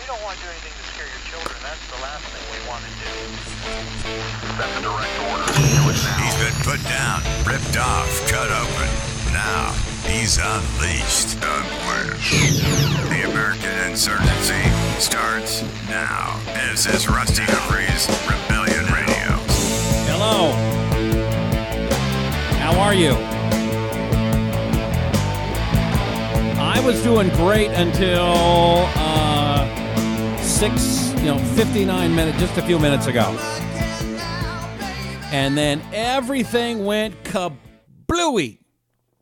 we don't want to do anything to scare your children. That's the last thing we want to do. That's a direct order. Do it now. He's been put down, ripped off, cut open. Now, he's unleashed. The American insurgency starts now. This is Rusty Humphries, Rebellion Radio. Hello. How are you? I was doing great until 59 minutes, just a few minutes ago. And then everything went kablooey.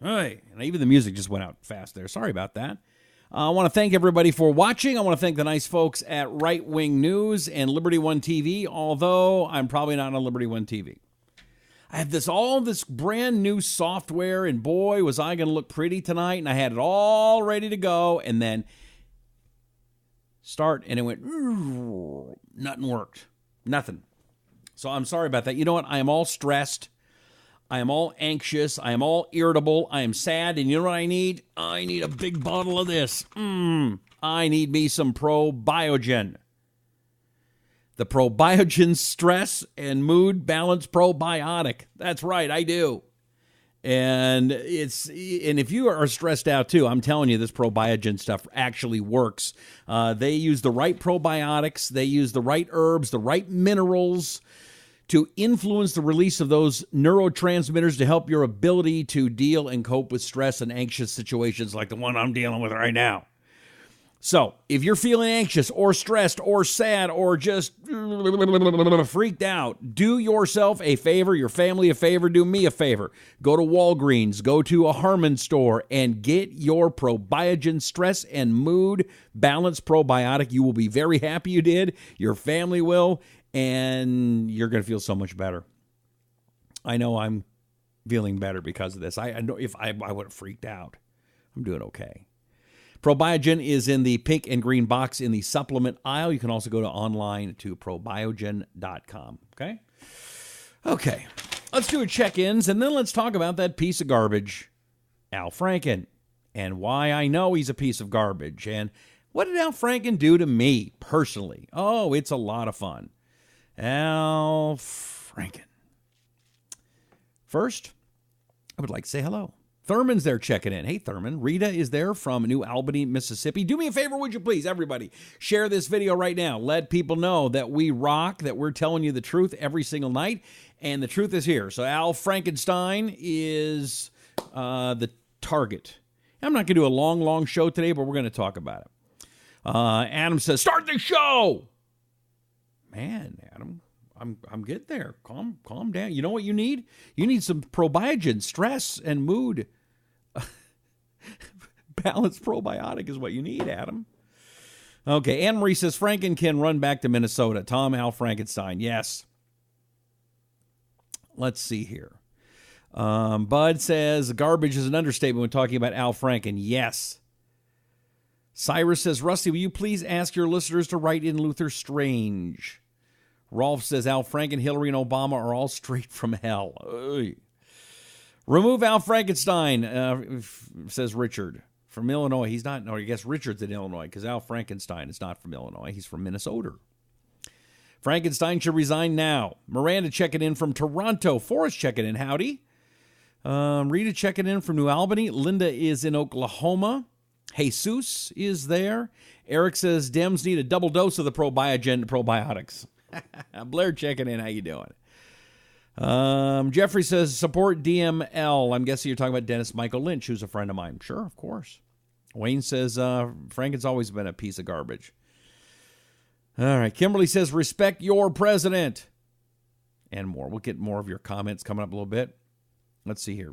Hey, and even the music just went out fast there. Sorry about that. I want to thank everybody for watching. I want to thank the nice folks at Right Wing News and Liberty One TV, although I'm probably not on Liberty One TV. I have all this brand new software, and boy, was I going to look pretty tonight, and I had it all ready to go, and then start, and it went, nothing worked. Nothing. So I'm sorry about that. You know what? I am all stressed. I am all anxious. I am all irritable. I am sad, and you know what I need? I need a big bottle of this. I need me some Probiogen. The Probiogen Stress and Mood Balance Probiotic. That's right, I do. And if you are stressed out too, I'm telling you, this Probiogen stuff actually works. They use the right probiotics, they use the right herbs, the right minerals to influence the release of those neurotransmitters to help your ability to deal and cope with stress and anxious situations like the one I'm dealing with right now. So, if you're feeling anxious or stressed or sad or just freaked out, do yourself a favor, your family a favor, do me a favor. Go to Walgreens, go to a Harmon store, and get your Probiogen Stress and Mood Balance Probiotic. You will be very happy you did. Your family will, and you're going to feel so much better. I know I'm feeling better because of this. I know if I would have freaked out. I'm doing okay. Probiogen is in the pink and green box in the supplement aisle. You can also go to online to probiogen.com. Okay. Let's do a check-ins, and then let's talk about that piece of garbage, Al Franken, and why I know he's a piece of garbage. And what did Al Franken do to me personally? Oh, it's a lot of fun. Al Franken. First, I would like to say hello. Thurman's there checking in. Hey, Thurman. Rita is there from New Albany, Mississippi. Do me a favor, would you please, everybody? Share this video right now. Let people know that we rock, that we're telling you the truth every single night, and the truth is here. So Al Frankenstein is the target. I'm not going to do a long show today, but we're going to talk about it. Adam says, start the show! Man, Adam, I'm getting there. Calm down. You know what you need? You need some Probiogen, stress, and mood. Balanced probiotic is what you need, Adam. Okay, Anne Marie says, Franken can run back to Minnesota. Tom Al Frankenstein, yes. Let's see here. Bud says, garbage is an understatement when talking about Al Franken. Yes. Cyrus says, Rusty, will you please ask your listeners to write in Luther Strange? Rolf says, Al Franken, Hillary, and Obama are all straight from hell. Oy. Remove Al Frankenstein, says Richard. From Illinois. He's not, no, I guess Richard's in Illinois because Al Frankenstein is not from Illinois. He's from Minnesota. Frankenstein should resign now. Miranda checking in from Toronto. Forrest checking in. Howdy. Rita checking in from New Albany. Linda is in Oklahoma. Jesus is there. Eric says, Dems need a double dose of the Probiogen probiotics. Blair checking in. How you doing? Jeffrey says, support DML. I'm guessing you're talking about Dennis Michael Lynch, who's a friend of mine. Sure, of course. Wayne says, Franken's always been a piece of garbage. All right. Kimberly says, respect your president. And more. We'll get more of your comments coming up a little bit. Let's see here.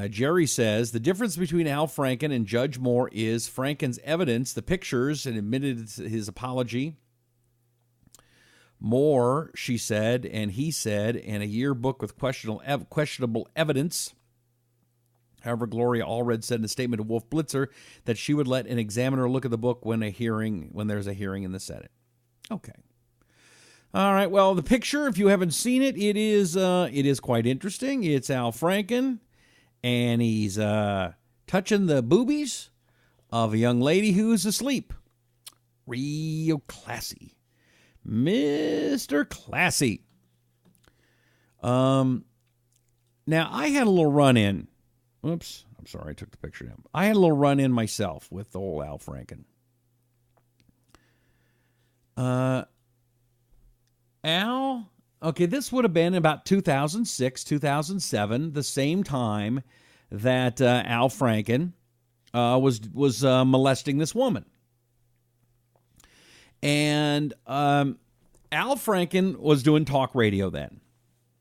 Jerry says, the difference between Al Franken and Judge Moore is Franken's evidence, the pictures, and admitted his apology. Moore, she said, and he said, and a yearbook with questionable evidence. However, Gloria Allred said in a statement to Wolf Blitzer that she would let an examiner look at the book when there's a hearing in the Senate. Okay. All right. Well, the picture, if you haven't seen it, it is quite interesting. It's Al Franken, and he's touching the boobies of a young lady who's asleep. Real classy. Mr. Classy. Now, I had a little run-in. Oops, I'm sorry, I took the picture down. I had a little run-in myself with the old Al Franken. Al, okay, this would have been about 2006, 2007, the same time that Al Franken was molesting this woman. And Al Franken was doing talk radio then.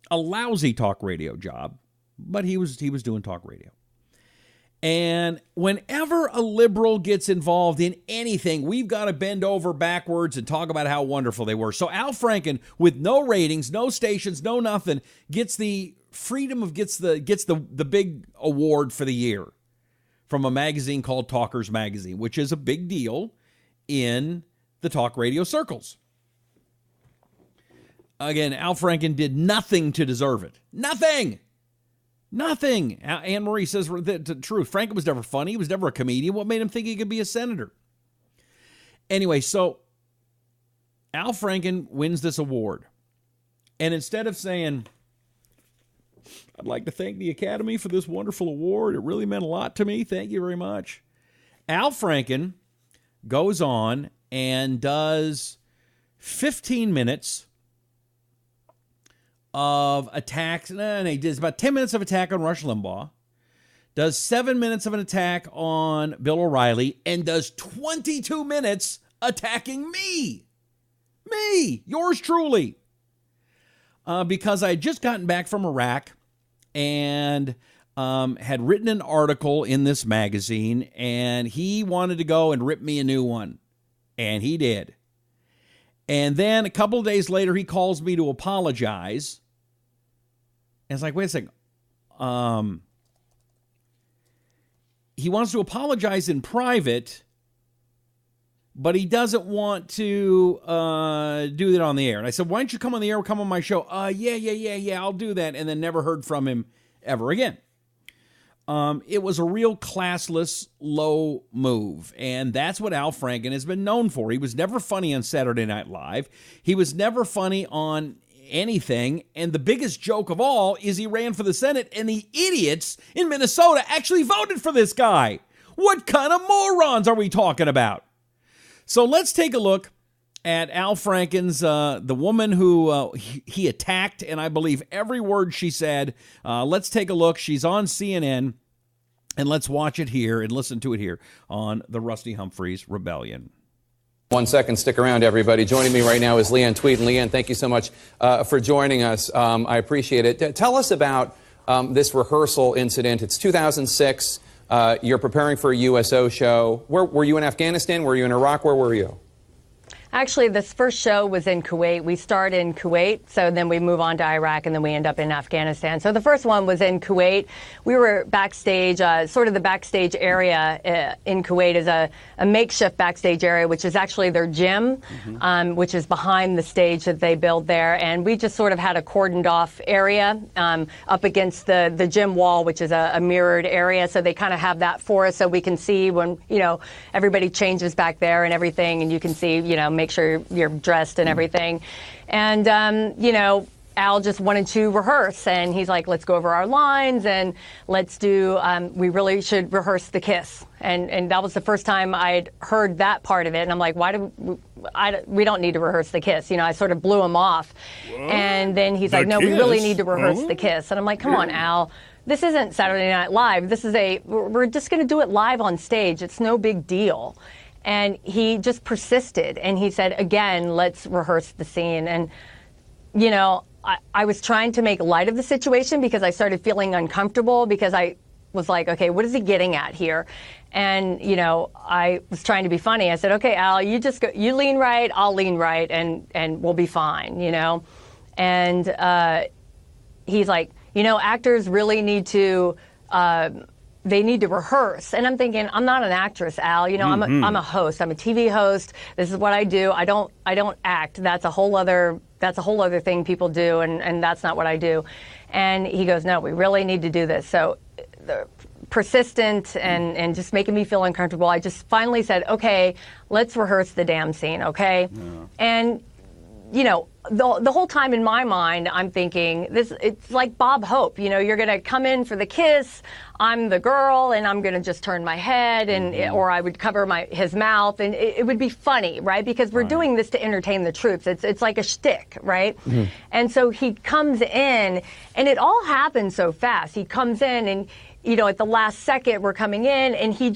A lousy talk radio job, but he was doing talk radio. And whenever a liberal gets involved in anything, we've got to bend over backwards and talk about how wonderful they were. So Al Franken, with no ratings, no stations, no nothing, gets the big award for the year from a magazine called Talkers Magazine, which is a big deal in the talk radio circles. Again, Al Franken did nothing to deserve it. Nothing. Anne Marie says the truth. Franken was never funny. He was never a comedian. What made him think he could be a senator? Anyway, so Al Franken wins this award. And instead of saying, I'd like to thank the Academy for this wonderful award, it really meant a lot to me, thank you very much, Al Franken goes on and does 15 minutes of attacks. He does about 10 minutes of attack on Rush Limbaugh, does 7 minutes of an attack on Bill O'Reilly, and does 22 minutes attacking me, yours truly, because I had just gotten back from Iraq and had written an article in this magazine, and he wanted to go and rip me a new one, and he did. And then a couple of days later, he calls me to apologize. And it's like, wait a second. He wants to apologize in private, but he doesn't want to do that on the air. And I said, why don't you come on the air, come on my show? Yeah, I'll do that. And then never heard from him ever again. It was a real classless, low move. And that's what Al Franken has been known for. He was never funny on Saturday Night Live. He was never funny on anything. And the biggest joke of all is he ran for the Senate, and the idiots in Minnesota actually voted for this guy. What kind of morons are we talking about? So let's take a look at Al Franken's, the woman who he attacked, and I believe every word she said. Let's take a look. She's on CNN, and let's watch it here and listen to it here on the Rusty Humphries Rebellion. 1 second, stick around, everybody. Joining me right now is Leanne Tweet. And Leanne, thank you so much for joining us. I appreciate it. Tell us about this rehearsal incident. It's 2006. You're preparing for a USO show. Were you in Afghanistan? Were you in Iraq? Where were you? Actually, this first show was in Kuwait. We start in Kuwait, so then we move on to Iraq, and then we end up in Afghanistan. So the first one was in Kuwait. We were backstage, sort of the backstage area in Kuwait is a makeshift backstage area, which is actually their gym, which is behind the stage that they build there. And we just sort of had a cordoned off area up against the gym wall, which is a mirrored area. So they kind of have that for us so we can see when, everybody changes back there and everything, and you can see, make sure you're dressed and everything. And, Al just wanted to rehearse, and he's like, let's go over our lines and let's do, we really should rehearse the kiss. And that was the first time I'd heard that part of it. And I'm like, we don't need to rehearse the kiss. I sort of blew him off. What? And then he's like, no, we really need to rehearse the kiss. And I'm like, come on, Al. This isn't Saturday Night Live. This is we're just going to do it live on stage. It's no big deal. And he just persisted, and he said, again, let's rehearse the scene. And, I was trying to make light of the situation because I started feeling uncomfortable because I was like, okay, what is he getting at here? And, I was trying to be funny. I said, okay, Al, you just go, you lean right, I'll lean right, and we'll be fine, And he's like, actors really need to, they need to rehearse. And I'm thinking, I'm not an actress, Al. I'm a host. I'm a TV host. This is what I do. I don't act. That's a whole other thing people do, and that's not what I do. And he goes, no, we really need to do this. So the persistent and just making me feel uncomfortable, I just finally said, okay, let's rehearse the damn scene, okay? Yeah. And, you know, the whole time in my mind, I'm thinking, it's like Bob Hope, you know, you're going to come in for the kiss, I'm the girl, and I'm going to just turn my head, and or I would cover his mouth, and it would be funny, right? Because we're doing this to entertain the troops. It's like a shtick, right? And so he comes in, and it all happens so fast. He comes in, and, you know, at the last second, we're coming in, and he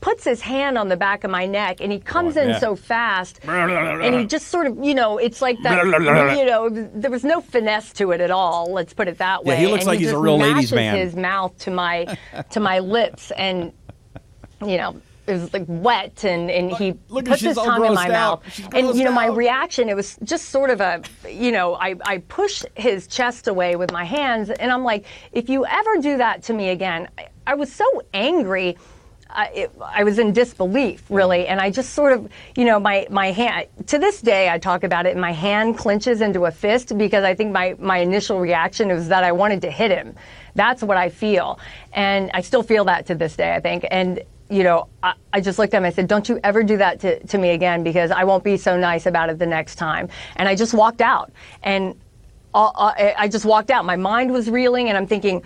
puts his hand on the back of my neck, and he comes in so fast, and he just sort of, you know, it's like that, you know, there was no finesse to it at all, let's put it that way. Yeah, he looks like he's a real ladies' man. His mouth to my lips, and, you know, it was like wet, and he puts his tongue in my mouth. And, you know, my reaction, it was just sort of a, you know, I pushed his chest away with my hands, and I'm like, if you ever do that to me again, I was so angry. I was in disbelief, really, and I just sort of, you know, my hand, to this day, I talk about it, and my hand clenches into a fist because I think my initial reaction was that I wanted to hit him. That's what I feel, and I still feel that to this day, I think, and, you know, I just looked at him and I said, don't you ever do that to me again, because I won't be so nice about it the next time, and I just walked out, and I just walked out. My mind was reeling, and I'm thinking,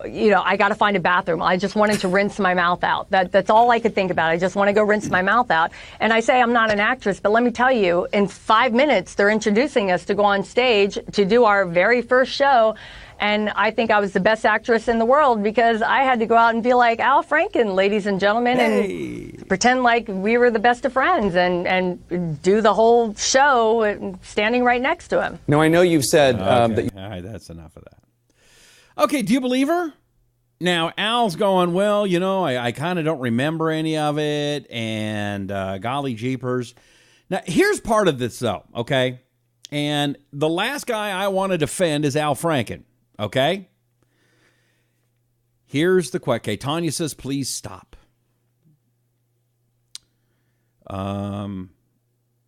you know, I got to find a bathroom. I just wanted to rinse my mouth out. That's all I could think about. I just want to go rinse my mouth out. And I say I'm not an actress, but let me tell you, in 5 minutes, they're introducing us to go on stage to do our very first show. And I think I was the best actress in the world because I had to go out and be like Al Franken, ladies and gentlemen, and pretend like we were the best of friends and do the whole show standing right next to him. Now, I know you've said that... All right, that's enough of that. Okay, do you believe her? Now, Al's going, well, you know, I kind of don't remember any of it, and golly jeepers. Now, here's part of this, though, okay? And the last guy I want to defend is Al Franken, okay? Here's the question. Okay, Tanya says, please stop.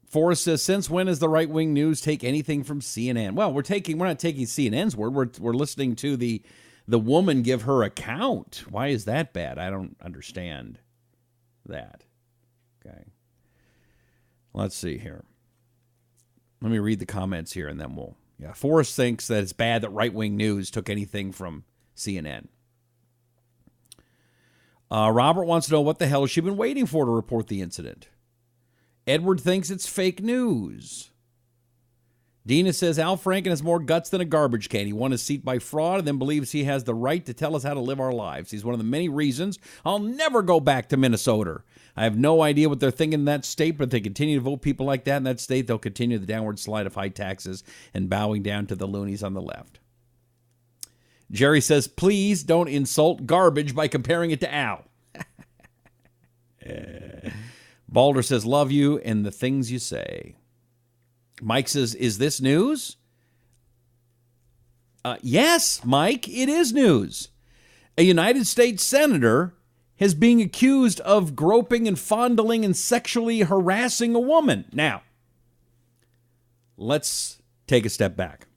Forrest says, since when does the right-wing news take anything from CNN? Well, we're not taking CNN's word. We're listening to the woman give her account. Why is that bad? I don't understand that. Okay. Let's see here. Let me read the comments here, and then we'll... Yeah, Forrest thinks that it's bad that right-wing news took anything from CNN. Robert wants to know what the hell has she been waiting for to report the incident. Edward thinks it's fake news. Dina says Al Franken has more guts than a garbage can. He won his seat by fraud and then believes he has the right to tell us how to live our lives. He's one of the many reasons I'll never go back to Minnesota. I have no idea what they're thinking in that state, but if they continue to vote people like that in that state, they'll continue the downward slide of high taxes and bowing down to the loonies on the left. Jerry says, please don't insult garbage by comparing it to Al. Balder says, love you and the things you say. Mike says, is this news? Yes, Mike, it is news. A United States senator is being accused of groping and fondling and sexually harassing a woman. Now, let's take a step back.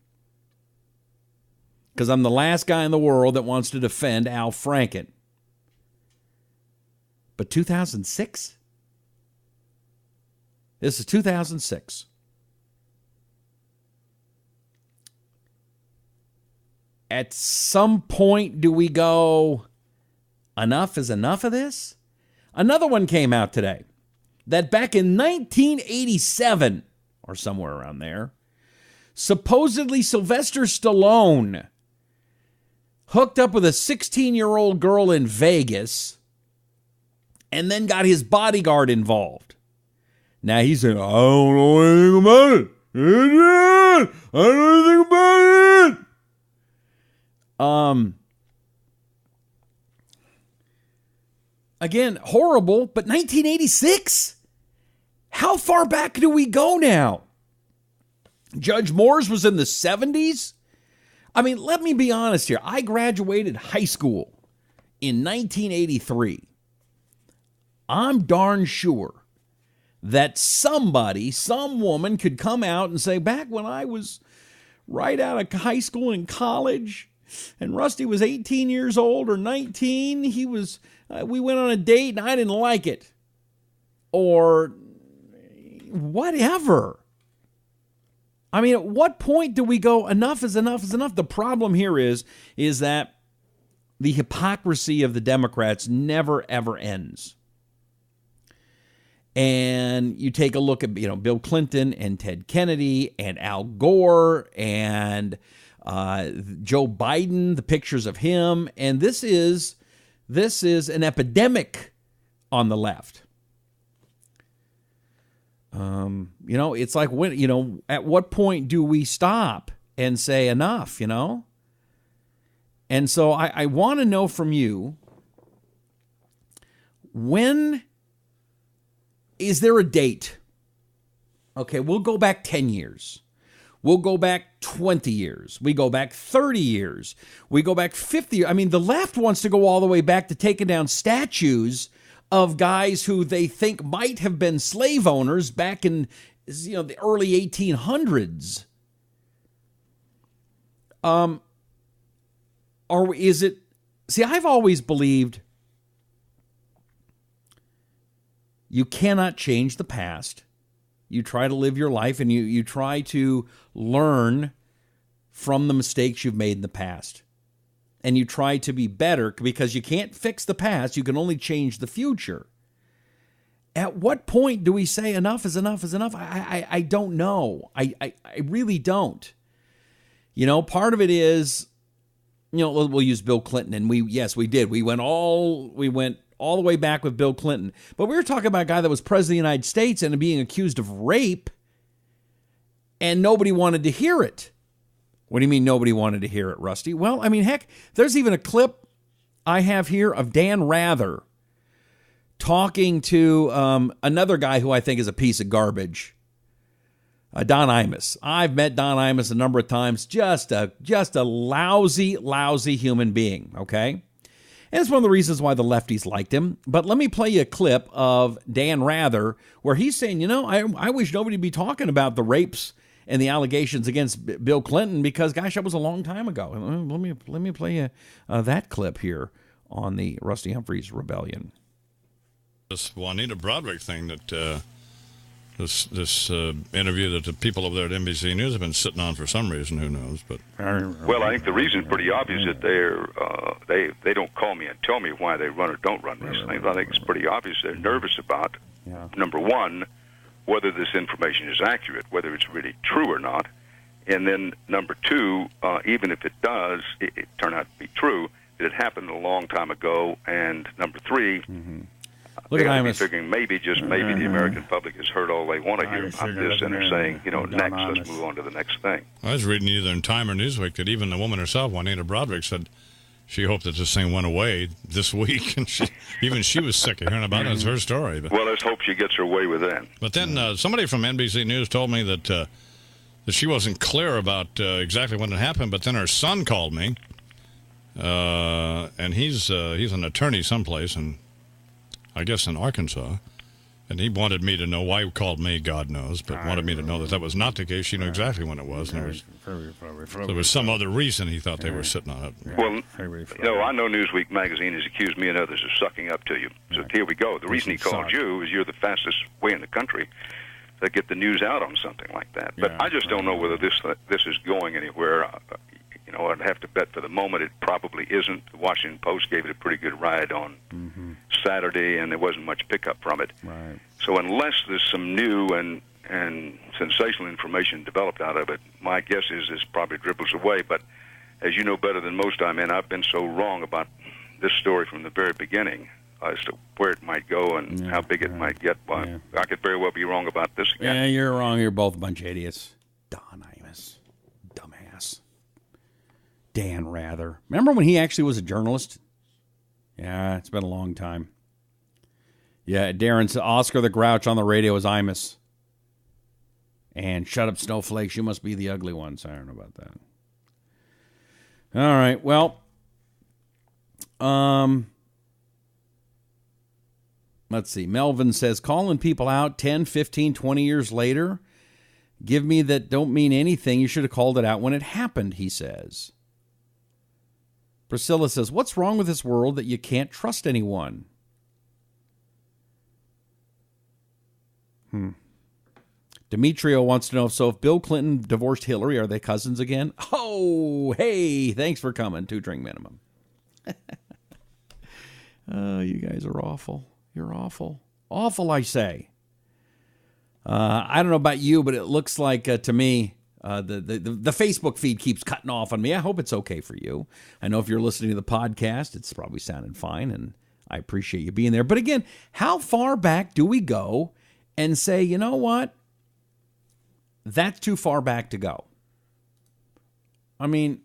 Because I'm the last guy in the world that wants to defend Al Franken. But 2006? This is 2006. At some point, do we go, enough is enough of this? Another one came out today that back in 1987, or somewhere around there, supposedly Sylvester Stallone hooked up with a 16-year-old girl in Vegas and then got his bodyguard involved. Now he's saying, I don't know anything about it. I don't know anything about it. Again, horrible, but 1986? How far back do we go now? Judge Moore's was in the 70s? I mean, let me be honest here. I graduated high school in 1983. I'm darn sure that somebody, some woman could come out and say, back when I was right out of high school and college, and Rusty was 18 years old or 19. He was, we went on a date and I didn't like it. Or whatever. I mean, at what point do we go, enough is enough is enough? The problem here is that the hypocrisy of the Democrats never, ever ends. And you take a look at, Bill Clinton and Ted Kennedy and Al Gore and Joe Biden, the pictures of him. And this is an epidemic on the left. It's like, when, at what point do we stop and say enough, And so I want to know from you, when is there a date? Okay, we'll go back 10 years. We'll go back 20 years. We go back 30 years. We go back 50 years. I mean, the left wants to go all the way back to taking down statues of guys who they think might have been slave owners back in, the early 1800s. Or is it... See, I've always believed you cannot change the past. You try to live your life and you try to learn from the mistakes you've made in the past. And you try to be better because you can't fix the past. You can only change the future. At what point do we say enough is enough is enough? I don't know. I really don't. Part of it is, we'll use Bill Clinton. And we did. We went all the way back with Bill Clinton. But we were talking about a guy that was president of the United States and being accused of rape. And nobody wanted to hear it. What do you mean nobody wanted to hear it, Rusty? Well, I mean, heck, there's even a clip I have here of Dan Rather talking to another guy who I think is a piece of garbage, Don Imus. I've met Don Imus a number of times. Just a lousy human being, okay? And it's one of the reasons why the lefties liked him. But let me play you a clip of Dan Rather where he's saying, I wish nobody would be talking about the rapes and the allegations against Bill Clinton because, gosh, that was a long time ago. Let me play you that clip here on the Rusty Humphries rebellion. This Juanita Broadwick thing that this interview that the people over there at NBC News have been sitting on for some reason, who knows? But well, I think the reason's pretty obvious that they don't call me and tell me why they run or don't run these things. I think it's pretty obvious they're nervous about number one, whether this information is accurate, whether it's really true or not, and then number two, even if it does it turn out to be true, that it happened a long time ago, and number three. Look at Imus. Figuring maybe the American public has heard all they want to hear about this, and they're saying, next, let's move on to the next thing. I was reading either in Time or Newsweek that even the woman herself, Juanita Broadwick, said she hoped that this thing went away this week, and she was sick of hearing about it. It's her story. But, well, let's hope she gets her way with that. But then somebody from NBC News told me that she wasn't clear about exactly when it happened, but then her son called me, and he's an attorney someplace, and I guess in Arkansas, and he wanted me to know why he called me, God knows, but wanted me to know that was not the case. She knew exactly when it was. And there was some other reason he thought they were sitting on it. Well, I know Newsweek magazine has accused me and others of sucking up to you. So here we go. The reason he called you is you're the fastest way in the country to get the news out on something like that. But I just don't know whether this is going anywhere. I'd have to bet for the moment it probably isn't. The Washington Post gave it a pretty good ride on Saturday, and there wasn't much pickup from it. Right. So unless there's some new and sensational information developed out of it, my guess is this probably dribbles away. But as you know better than most, I've been so wrong about this story from the very beginning as to where it might go and how big it might get. Well, I could very well be wrong about this again. Yeah, you're wrong. You're both a bunch of idiots. Don Imus. Dumbass. Dan Rather. Remember when he actually was a journalist? Yeah, it's been a long time. Yeah, Darren's Oscar the Grouch on the radio is Imus. And shut up, snowflakes. You must be the ugly ones. I don't know about that. All right, well, let's see. Melvin says, calling people out 10, 15, 20 years later, give me that don't mean anything. You should have called it out when it happened, he says. Priscilla says, what's wrong with this world that you can't trust anyone? Demetrio wants to know, so if Bill Clinton divorced Hillary, are they cousins again? Oh, hey, thanks for coming. 2 drink minimum. Oh, you guys are awful. You're awful. Awful, I say. I don't know about you, but it looks like, to me, the Facebook feed keeps cutting off on me. I hope it's okay for you. I know if you're listening to the podcast, it's probably sounding fine, and I appreciate you being there. But again, how far back do we go and say, you know what? That's too far back to go. I mean,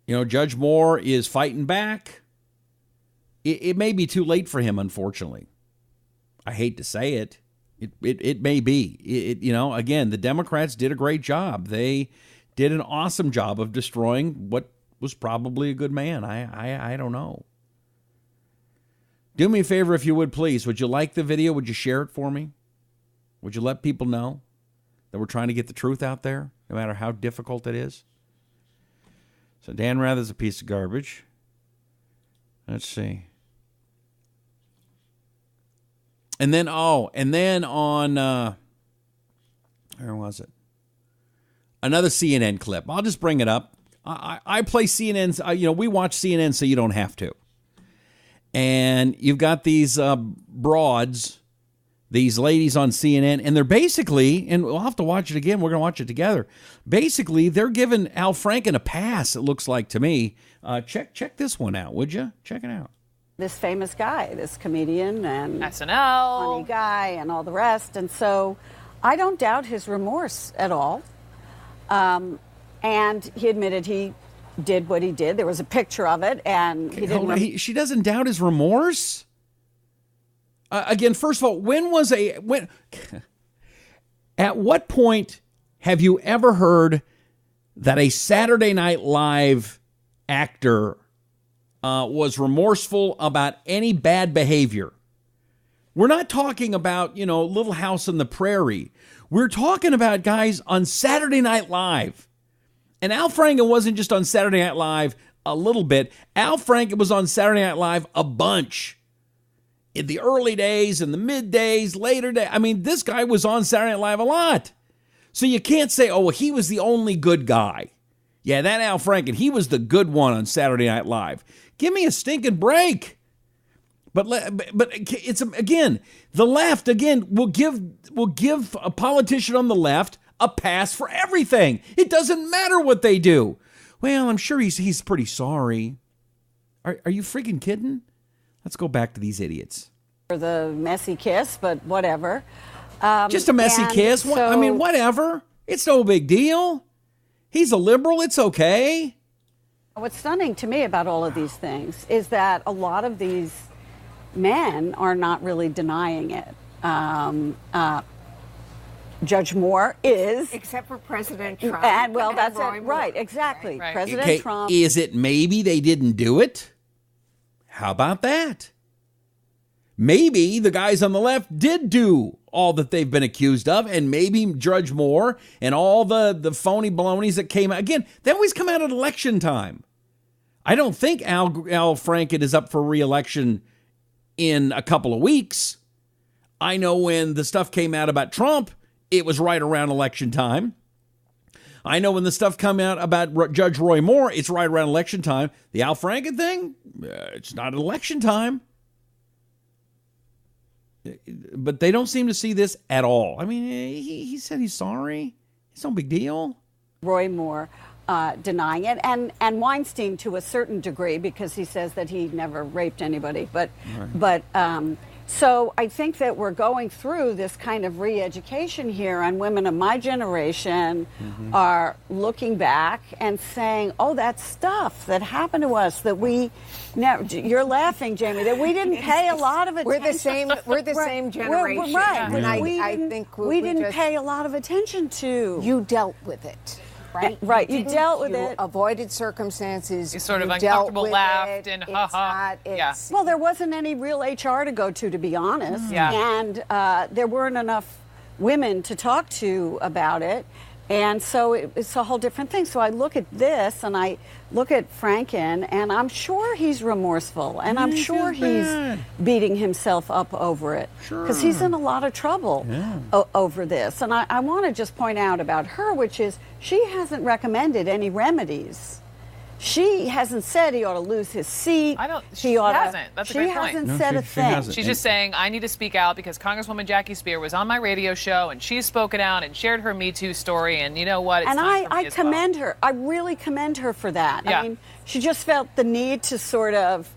Judge Moore is fighting back. It may be too late for him, unfortunately. I hate to say it. It may be. Again, the Democrats did a great job. They did an awesome job of destroying what was probably a good man. I don't know. Do me a favor, if you would, please. Would you like the video? Would you share it for me? Would you let people know that we're trying to get the truth out there, no matter how difficult it is? So Dan Rather's a piece of garbage. Let's see. And then on, where was it? Another CNN clip. I'll just bring it up. I play CNN's, we watch CNN so you don't have to. And you've got these broads, these ladies on CNN, and they're basically, and we'll have to watch it again, we're going to watch it together. Basically, they're giving Al Franken a pass, it looks like to me. Check this one out, would you? Check it out. This famous guy, this comedian and SNL, funny guy and all the rest. And so I don't doubt his remorse at all. And he admitted he did what he did. There was a picture of it, and he didn't. She doesn't doubt his remorse? Again, first of all, at what point have you ever heard that a Saturday Night Live actor was remorseful about any bad behavior? We're not talking about, Little House on the Prairie. We're talking about guys on Saturday Night Live. And Al Franken wasn't just on Saturday Night Live a little bit. Al Franken was on Saturday Night Live a bunch. In the early days, in the mid days, later days. I mean, this guy was on Saturday Night Live a lot. So you can't say, oh, well, he was the only good guy. Yeah, that Al Franken, he was the good one on Saturday Night Live. Give me a stinking break. But it's, again, the left, will give a politician on the left a pass for everything. It doesn't matter what they do. Well, I'm sure he's pretty sorry. Are you freaking kidding? Let's go back to these idiots. For the messy kiss, but whatever. Just a messy kiss? So, whatever. It's no big deal. He's a liberal. It's okay. What's stunning to me about all of these things is that a lot of these men are not really denying it. Judge Moore is. except for President Trump. And, well, that's it. Right, exactly. Right. President Trump. Is it maybe they didn't do it? How about that? Maybe the guys on the left did do all that they've been accused of, and maybe Judge Moore and all the phony balonies that came out. Again, they always come out at election time. I don't think Al Franken is up for re-election in a couple of weeks. I know when the stuff came out about Trump, it was right around election time. I know when the stuff come out about Judge Roy Moore, it's right around election time. The Al Franken thing, it's not election time. But they don't seem to see this at all. I mean, he said he's sorry. It's no big deal. Roy Moore denying it, and Weinstein to a certain degree, because he says that he never raped anybody. So I think that we're going through this kind of re-education here, and women of my generation are looking back and saying, oh, that stuff that happened to us that we never, you're laughing, Jamie, that we didn't pay a lot of attention. We're the same generation. Right. And I think we didn't pay a lot of attention to. You dealt with it. Right? Right, you dealt with it. Avoided circumstances. You sort of uncomfortable laughed and ha-ha. Yeah. Well, there wasn't any real HR to go to be honest. Yeah. And there weren't enough women to talk to about it. And so it's a whole different thing. So I look at this and I look at Franken, and I'm sure he's remorseful, and I'm sure he's beating himself up over it. Because he's in a lot of trouble over this. And I want to just point out about her, which is she hasn't recommended any remedies. She hasn't said he ought to lose his seat. She hasn't. That's a great point. She hasn't said a thing. She's just saying, I need to speak out because Congresswoman Jackie Spear was on my radio show and she's spoken out and shared her Me Too story. And you know what? It's I commend her. I really commend her for that. Yeah. I mean, she just felt the need to sort of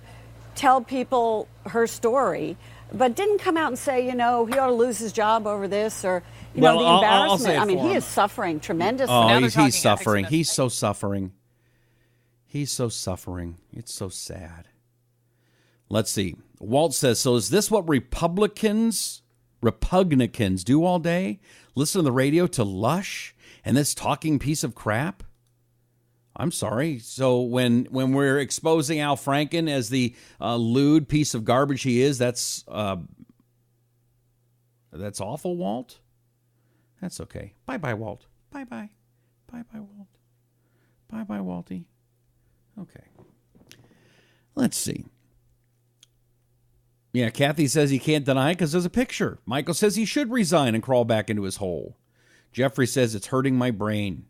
tell people her story, but didn't come out and say, he ought to lose his job over this, or, the embarrassment. I'll say it for he him. is suffering tremendously. Oh, he's suffering. He's so suffering. He's so suffering. It's so sad. Let's see. Walt says, so is this what Republicans do all day? Listen to the radio to Lush and this talking piece of crap? I'm sorry. So when we're exposing Al Franken as the lewd piece of garbage he is, that's awful, Walt? That's okay. Bye-bye, Walt. Bye-bye. Bye-bye, Walt. Bye-bye, Walty. Okay. Let's see. Yeah, Kathy says he can't deny it because there's a picture. Michael says he should resign and crawl back into his hole. Jeffrey says it's hurting my brain.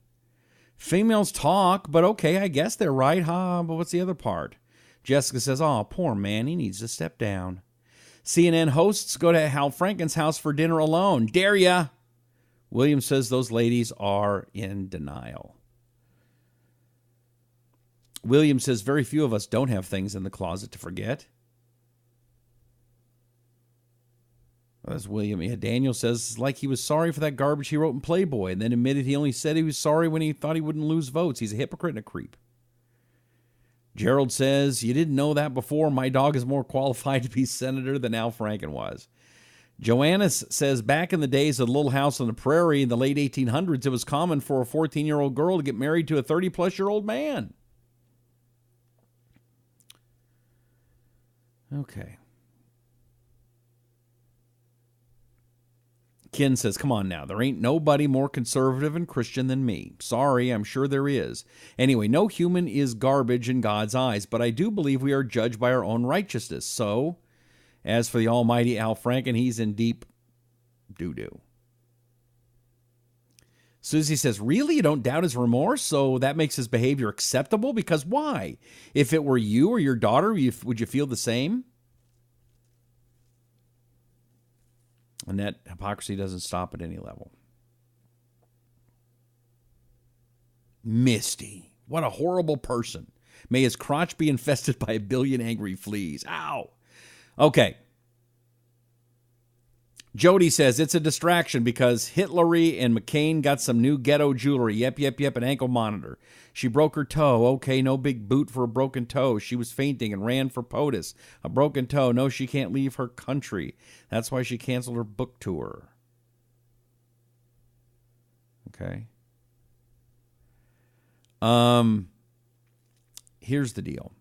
Females talk, but okay, I guess they're right, huh? But what's the other part? Jessica says, oh, poor man, he needs to step down. CNN hosts go to Al Franken's house for dinner alone. Dare ya? William says those ladies are in denial. William says very few of us don't have things in the closet to forget. That's William. Yeah, Daniel says it's like he was sorry for that garbage he wrote in Playboy and then admitted he only said he was sorry when he thought he wouldn't lose votes. He's a hypocrite and a creep. Gerald says, you didn't know that before. My dog is more qualified to be senator than Al Franken was. Joanna says, back in the days of the Little House on the Prairie in the late 1800s, it was common for a 14-year-old girl to get married to a 30-plus-year-old man. Okay. Ken says, come on now. There ain't nobody more conservative and Christian than me. Sorry, I'm sure there is. Anyway, no human is garbage in God's eyes, but I do believe we are judged by our own righteousness. So, as for the almighty Al Franken, he's in deep doo-doo. Susie says, really? You don't doubt his remorse? So that makes his behavior acceptable? Because why? If it were you or your daughter, would you feel the same? And that hypocrisy doesn't stop at any level. Misty, what a horrible person. May his crotch be infested by 1 billion angry fleas. Ow. Okay. Jody says it's a distraction because Hillary and McCain got some new ghetto jewelry. Yep, an ankle monitor. She broke her toe. Okay, no big boot for a broken toe. She was fainting and ran for POTUS. A broken toe. No, she can't leave her country. That's why she canceled her book tour. Okay. Here's the deal.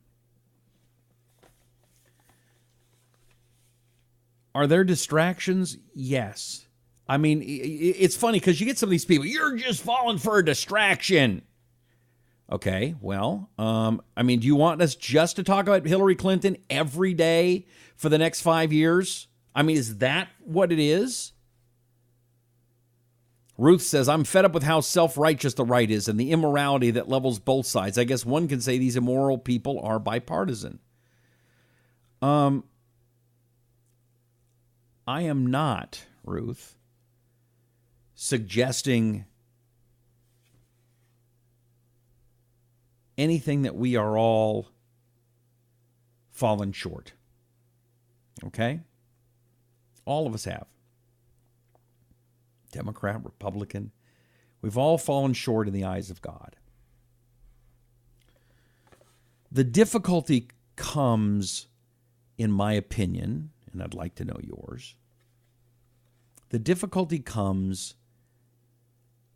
Are there distractions? Yes. I mean, it's funny because you get some of these people, you're just falling for a distraction. Okay, well, I mean, do you want us just to talk about Hillary Clinton every day for the next 5 years? I mean, is that what it is? Ruth says, I'm fed up with how self-righteous the right is and the immorality that levels both sides. I guess one can say these immoral people are bipartisan. I am not, Ruth, suggesting anything that we are all fallen short. Okay? All of us have. Democrat, Republican. We've all fallen short in the eyes of God. The difficulty comes, in my opinion, and I'd like to know yours. The difficulty comes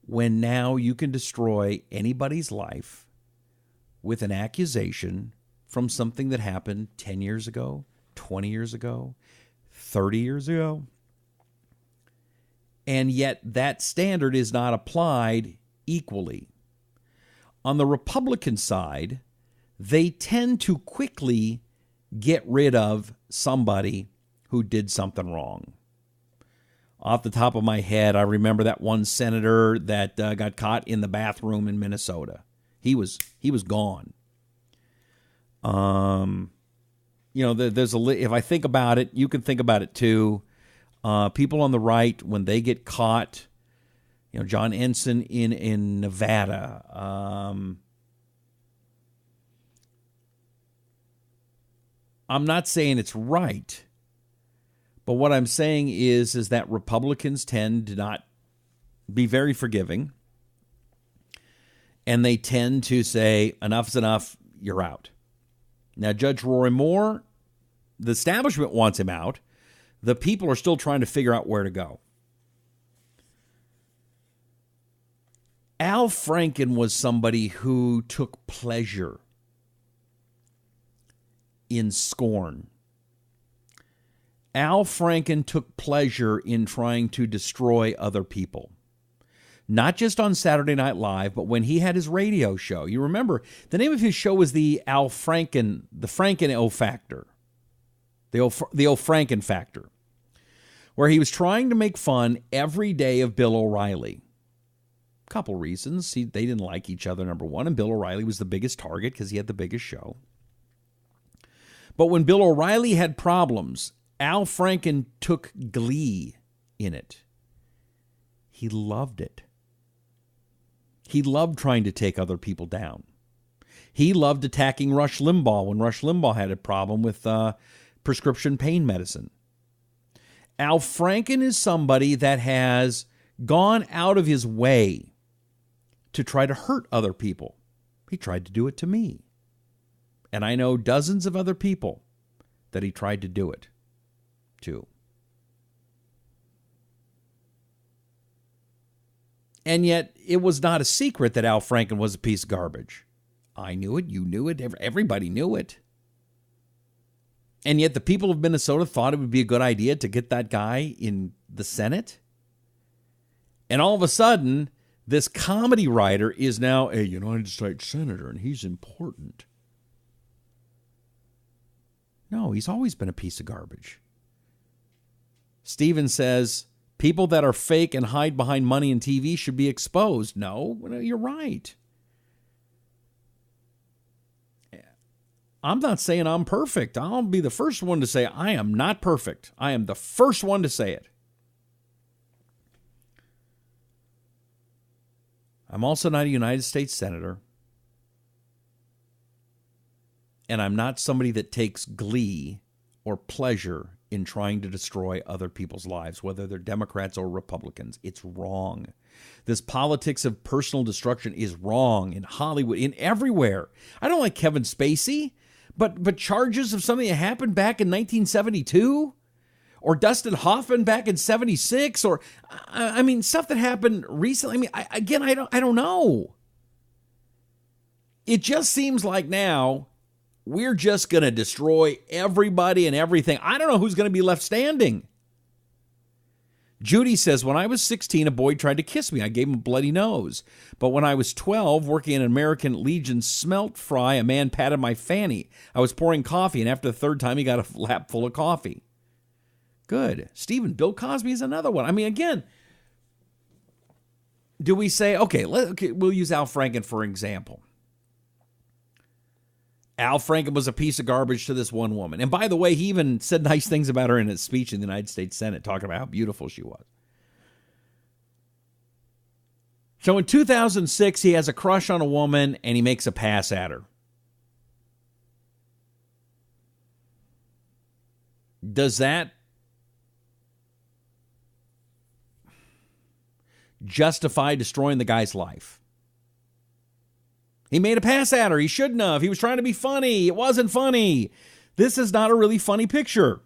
when now you can destroy anybody's life with an accusation from something that happened 10 years ago, 20 years ago, 30 years ago. And yet that standard is not applied equally. On the Republican side, they tend to quickly get rid of somebody who did something wrong. Off the top of my head, I remember that one senator that got caught in the bathroom in Minnesota. He was gone. There's if I think about it, you can think about it too. People on the right, when they get caught, John Ensign in Nevada. I'm not saying it's right, but what I'm saying is that Republicans tend to not be very forgiving, and they tend to say, enough's enough, you're out. Now, Judge Roy Moore, the establishment wants him out. The people are still trying to figure out where to go. Al Franken was somebody who took pleasure in scorn. Al Franken took pleasure in trying to destroy other people. Not just on Saturday Night Live, but when he had his radio show. You remember, the name of his show was the Franken Factor. The Franken Factor. Where he was trying to make fun every day of Bill O'Reilly. Couple reasons. They didn't like each other, number one, and Bill O'Reilly was the biggest target because he had the biggest show. But when Bill O'Reilly had problems, Al Franken took glee in it. He loved it. He loved trying to take other people down. He loved attacking Rush Limbaugh when Rush Limbaugh had a problem with prescription pain medicine. Al Franken is somebody that has gone out of his way to try to hurt other people. He tried to do it to me. And I know dozens of other people that he tried to do it to. And yet, it was not a secret that Al Franken was a piece of garbage. I knew it, you knew it, everybody knew it. And yet, the people of Minnesota thought it would be a good idea to get that guy in the Senate. And all of a sudden, this comedy writer is now a United States Senator, and he's important. No, he's always been a piece of garbage. Stephen says, people that are fake and hide behind money and TV should be exposed. No, you're right. I'm not saying I'm perfect. I'll be the first one to say I am not perfect. I am the first one to say it. I'm also not a United States Senator. And I'm not somebody that takes glee or pleasure in trying to destroy other people's lives, whether they're Democrats or Republicans. It's wrong. This politics of personal destruction is wrong in Hollywood, in everywhere. I don't like Kevin Spacey, but charges of something that happened back in 1972 or Dustin Hoffman back in 76 or, I mean, stuff that happened recently. I mean, I don't know. It just seems like now we're just going to destroy everybody and everything. I don't know who's going to be left standing. Judy says, when I was 16, a boy tried to kiss me. I gave him a bloody nose. But when I was 12, working in an American Legion smelt fry, a man patted my fanny. I was pouring coffee, and after the third time, he got a lap full of coffee. Good. Stephen, Bill Cosby is another one. I mean, again, do we say, okay, we'll use Al Franken for example. Al Franken was a piece of garbage to this one woman. And by the way, he even said nice things about her in his speech in the United States Senate, talking about how beautiful she was. So in 2006, he has a crush on a woman and he makes a pass at her. Does that justify destroying the guy's life? He made a pass at her. He shouldn't have. He was trying to be funny. It wasn't funny. This is not a really funny picture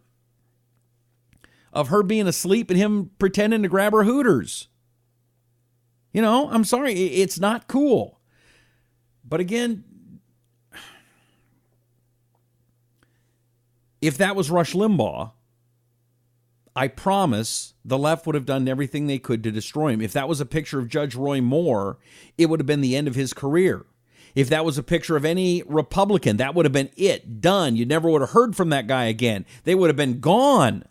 of her being asleep and him pretending to grab her hooters. You know, I'm sorry. It's not cool. But again, if that was Rush Limbaugh, I promise the left would have done everything they could to destroy him. If that was a picture of Judge Roy Moore, it would have been the end of his career. If that was a picture of any Republican, that would have been it, done. You never would have heard from that guy again. They would have been gone.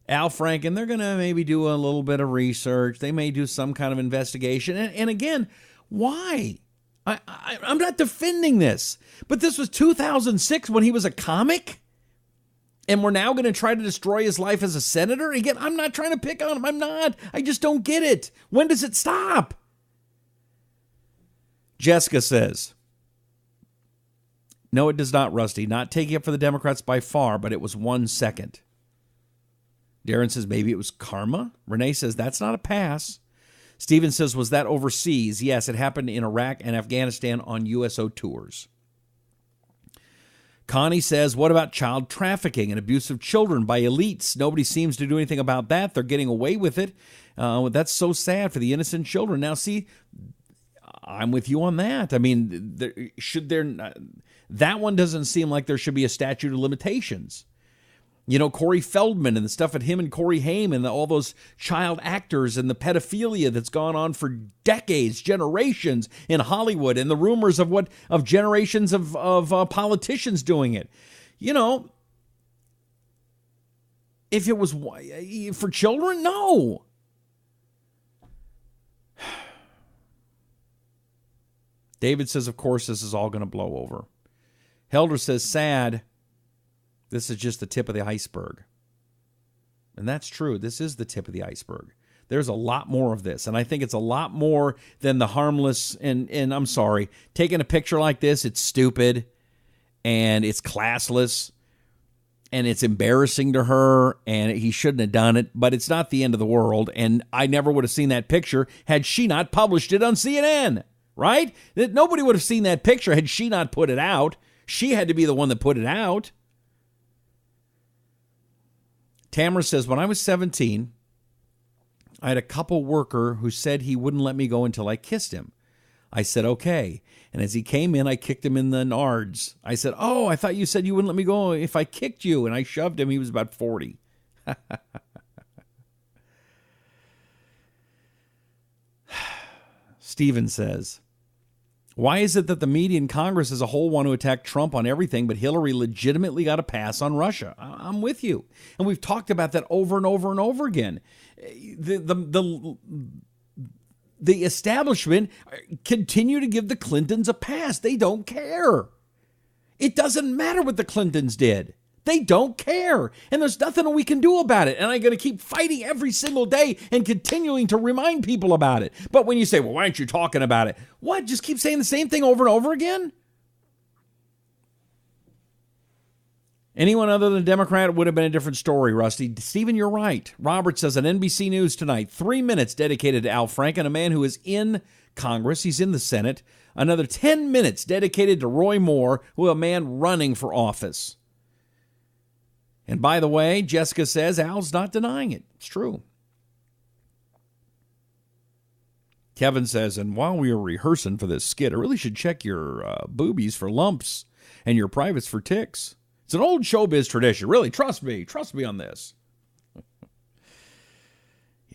Al Franken, they're going to maybe do a little bit of research. They may do some kind of investigation. And again, why? I'm not defending this. But this was 2006 when he was a comic? And we're now going to try to destroy his life as a senator? Again, I'm not trying to pick on him. I'm not. I just don't get it. When does it stop? Jessica says, no, it does not, Rusty. Not taking it for the Democrats by far, but it was 1 second. Darren says, maybe it was karma. Renee says, that's not a pass. Steven says, was that overseas? Yes, it happened in Iraq and Afghanistan on USO tours. Connie says, what about child trafficking and abuse of children by elites? Nobody seems to do anything about that. They're getting away with it. That's so sad for the innocent children. Now, see, I'm with you on that. I mean, that one doesn't seem like there should be a statute of limitations. You know, Corey Feldman and the stuff at him and Corey Haim and all those child actors and the pedophilia that's gone on for decades, generations in Hollywood, and the rumors of generations of politicians doing it. You know, if it was for children, no. David says, of course, this is all going to blow over. Helder says, sad. This is just the tip of the iceberg. And that's true. This is the tip of the iceberg. There's a lot more of this. And I think it's a lot more than the harmless. And I'm sorry, taking a picture like this, it's stupid and it's classless and it's embarrassing to her and he shouldn't have done it. But it's not the end of the world. And I never would have seen that picture had she not published it on CNN, right? That nobody would have seen that picture had she not put it out. She had to be the one that put it out. Tamara says, when I was 17, I had a couple worker who said he wouldn't let me go until I kissed him. I said, okay. And as he came in, I kicked him in the nards. I said, oh, I thought you said you wouldn't let me go if I kicked you. And I shoved him. He was about 40. Steven says, why is it that the media and Congress as a whole want to attack Trump on everything, but Hillary legitimately got a pass on Russia? I'm with you. And we've talked about that over and over and over again. The establishment continue to give the Clintons a pass. They don't care. It doesn't matter what the Clintons did. They don't care. And there's nothing we can do about it. And I'm going to keep fighting every single day and continuing to remind people about it. But when you say, well, why aren't you talking about it? What? Just keep saying the same thing over and over again? Anyone other than a Democrat would have been a different story, Rusty. Stephen, you're right. Robert says on NBC News tonight, 3 minutes dedicated to Al Franken, a man who is in Congress. He's in the Senate. Another 10 minutes dedicated to Roy Moore, who is a man running for office. And by the way, Jessica says Al's not denying it. It's true. Kevin says, and while we were rehearsing for this skit, I really should check your boobies for lumps and your privates for ticks. It's an old showbiz tradition. Really, trust me on this.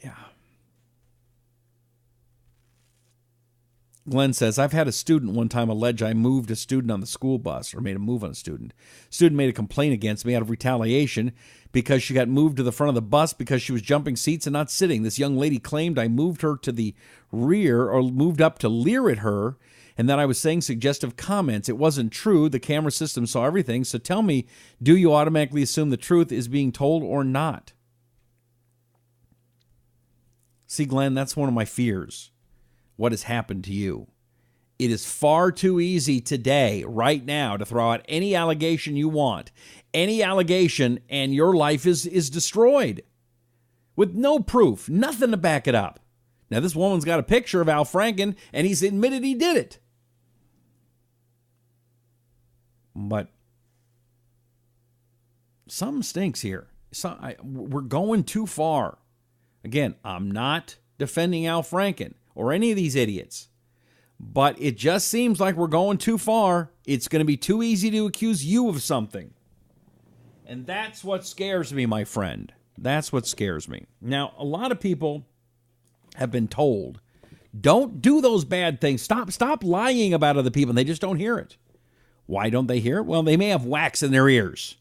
Yeah. Glenn says, I've had a student one time allege I moved a student on the school bus or made a move on a student. Student made a complaint against me out of retaliation because she got moved to the front of the bus because she was jumping seats and not sitting. This young lady claimed I moved her to the rear or moved up to leer at her and that I was saying suggestive comments. It wasn't true. The camera system saw everything. So tell me, do you automatically assume the truth is being told or not? See, Glenn, that's one of my fears. What has happened to you? It is far too easy today, right now, to throw out any allegation you want. Any allegation, and your life is destroyed. With no proof, nothing to back it up. Now, this woman's got a picture of Al Franken, and he's admitted he did it. But something stinks here. We're going too far. Again, I'm not defending Al Franken or any of these idiots. But it just seems like we're going too far. It's going to be too easy to accuse you of something. And that's what scares me, my friend. That's what scares me. Now, a lot of people have been told, don't do those bad things. Stop lying about other people, and they just don't hear it. Why don't they hear it? Well, they may have wax in their ears.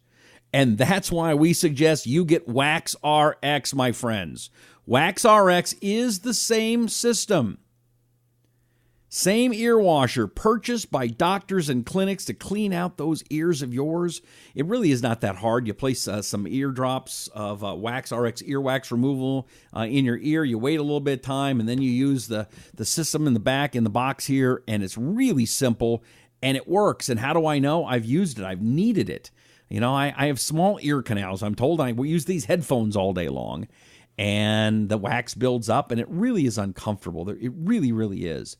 And that's why we suggest you get Wax RX, my friends. Wax RX is the same system. Same ear washer purchased by doctors and clinics to clean out those ears of yours. It really is not that hard. You place some eardrops of Wax RX earwax removal in your ear. You wait a little bit of time, and then you use the system in the back in the box here, and it's really simple, and it works. And how do I know? I've used it. I've needed it. You know, I have small ear canals. I'm told I use these headphones all day long, and the wax builds up, and it really is uncomfortable. It really, really is.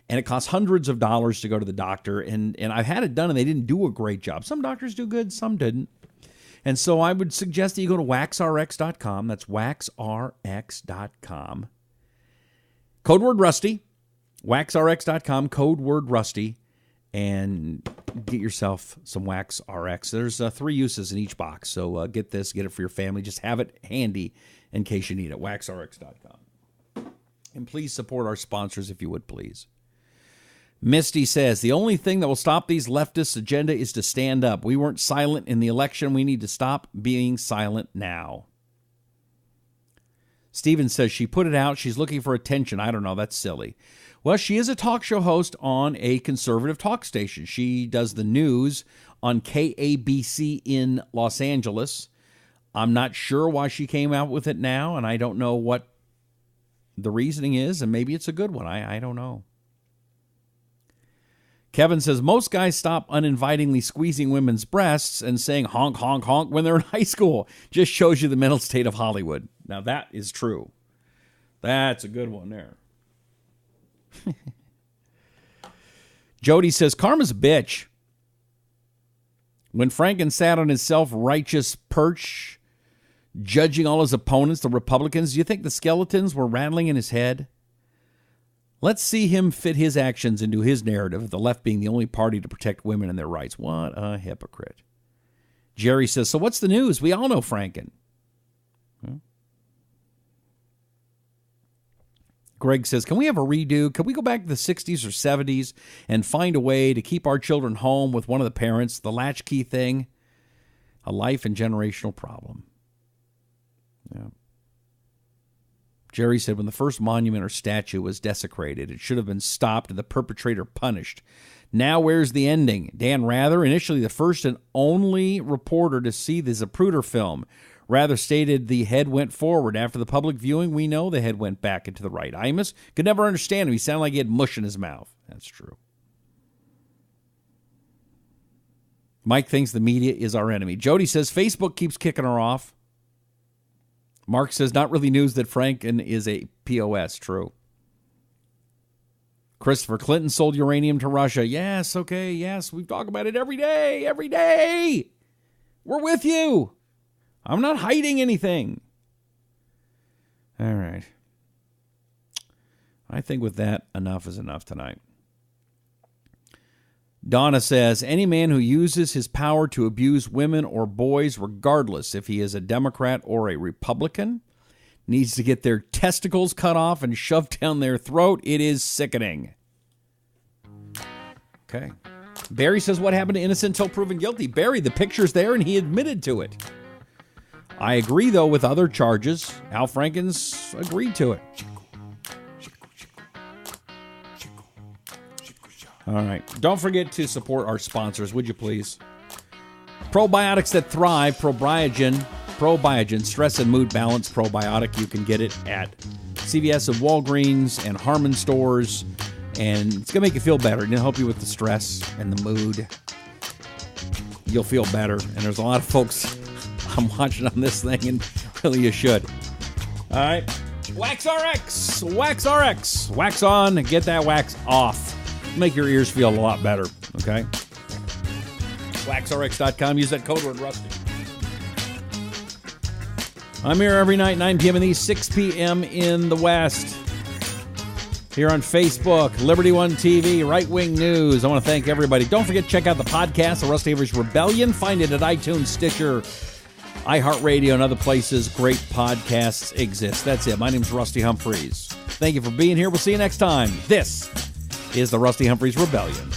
And it costs hundreds of dollars to go to the doctor, and I've had it done, and they didn't do a great job. Some doctors do good, some didn't. And so I would suggest that you go to waxrx.com. That's waxrx.com. Code word Rusty. Waxrx.com, code word Rusty, and get yourself some Wax RX. There's 3 uses in each box, so get this, get it for your family. Just have it handy in case you need it. Waxrx.com. And please support our sponsors if you would, please. Misty says, the only thing that will stop these leftists' agenda is to stand up. We weren't silent in the election. We need to stop being silent now. Steven says, she put it out. She's looking for attention. I don't know. That's silly. Well, she is a talk show host on a conservative talk station. She does the news on KABC in Los Angeles. I'm not sure why she came out with it now, and I don't know what the reasoning is, and maybe it's a good one. I don't know. Kevin says, most guys stop uninvitingly squeezing women's breasts and saying honk, honk, honk when they're in high school. Just shows you the mental state of Hollywood. Now, that is true. That's a good one there. Jody says, karma's a bitch. When Franken sat on his self-righteous perch, judging all his opponents, the Republicans, do you think the skeletons were rattling in his head? Let's see him fit his actions into his narrative, the left being the only party to protect women and their rights. What a hypocrite. Jerry says, so what's the news? We all know Franken. Greg says, can we have a redo? Can we go back to the 60s or 70s and find a way to keep our children home with one of the parents? The latchkey thing, a life and generational problem. Yeah. Jerry said, when the first monument or statue was desecrated, it should have been stopped and the perpetrator punished. Now where's the ending? Dan Rather, initially the first and only reporter to see the Zapruder film, Rather stated the head went forward. After the public viewing, we know the head went back into the right. Imus could never understand him. He sounded like he had mush in his mouth. That's true. Mike thinks the media is our enemy. Jody says, Facebook keeps kicking her off. Mark says, not really news that Franken is a POS. True. Christopher, Clinton sold uranium to Russia. Yes, okay, yes. We talk about it every day. Every day. We're with you. I'm not hiding anything. All right. I think with that, enough is enough tonight. Donna says, any man who uses his power to abuse women or boys, regardless if he is a Democrat or a Republican, needs to get their testicles cut off and shoved down their throat. It is sickening. Okay. Barry says, what happened to innocent until proven guilty? Barry, the picture's there and he admitted to it. I agree, though, with other charges. Al Franken's agreed to it. All right. Don't forget to support our sponsors, would you please? Probiotics that thrive, Probiogen, stress and mood balance probiotic. You can get it at CVS and Walgreens and Harmon stores, and it's going to make you feel better. It'll help you with the stress and the mood. You'll feel better, and there's a lot of folks I'm watching on this thing, and really you should. All right. Wax RX. Wax RX. Wax on, get that wax off. Make your ears feel a lot better, okay? WaxRx.com. Use that code word Rusty. I'm here every night, 9 p.m. in the East, 6 p.m. in the West. Here on Facebook, Liberty One TV, Right Wing News. I want to thank everybody. Don't forget to check out the podcast, The Rusty Avery's Rebellion. Find it at iTunes, Stitcher, iHeartRadio and other places great podcasts exist. That's it. My name's Rusty Humphries. Thank you for being here. We'll see you next time. This is the Rusty Humphries Rebellion.